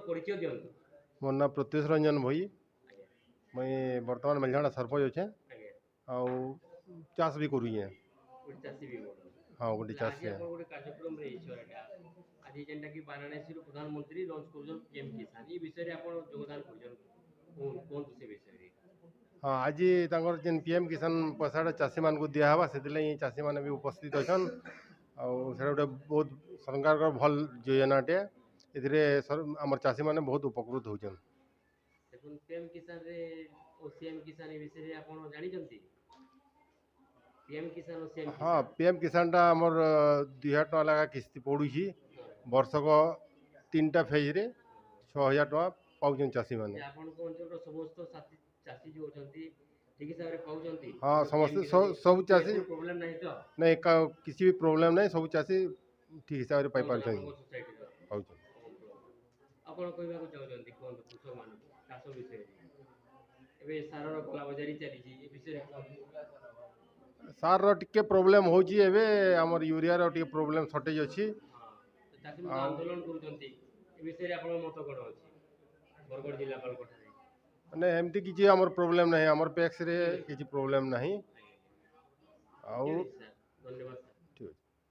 परिचय दियंतु। मोर ना प्रत्युष रंजन भई मुई बर्तमान मेलझाड़ा सरपंच अच्छे आगे आउ चाष भी करुए। गोटे चासी भी बोल हाँ गोटे आज चाषी आप गोटे कार्यक्रम रे छराटा आज जेंटा कि वाराणसी रो प्रधानमंत्री लॉन्च करजन पीएम किसान ई विषय रे आपण योगदान करजन कोन से विषय रे। हाँ आज जेन पीएम किसान पैसाटा चाषी मान को दिया हवा से चाषी मैंने भी उपस्थित अच्छन आउ गोटे बहुत सरकार भल योजनाटे आम चाषी मैंने बहुत उपकृत होचन। देखुन पीएम किसान रे ओ सीएम किसान ए विषय रे आपण जानि जंती पीएम किसान और सीएम हाँ किसान पीएम किसान टा आमर 2000 टका लगा किस्ती पड़ुची वर्षक 3टा फेज रे 6000 टका पाउछन चाषी माने। आपण को अंचल रो समस्त साथी चाषी जो होचंती ठीक हिसाब रे पाउचंती। हाँ समस्त सब चाषी प्रॉब्लम नहीं तो नहीं किसी भी प्रॉब्लम नहीं सब चाषी ठीक हिसाब रे पाई पारछन सोसाइटी रो पाउछन। आपण कहबा को चाहउचंती कोन कृषक मान चाष विषय रे एबे सारर कला बजारी चली छी ए विषय रे सार रो टिके प्रॉब्लम होची एबे हमर यूरिया रो टिके प्रॉब्लम शॉर्टेज अछि। हां तो चाषी मान आंदोलन करूचंती ए विषय रे आपण मत कोन अछि बरगढ़ जिला पालकोटा रे माने एमती किछि हमर प्रॉब्लम नहीं हमर पैक्स रे किछि प्रॉब्लम नहीं। आउ धन्यवाद।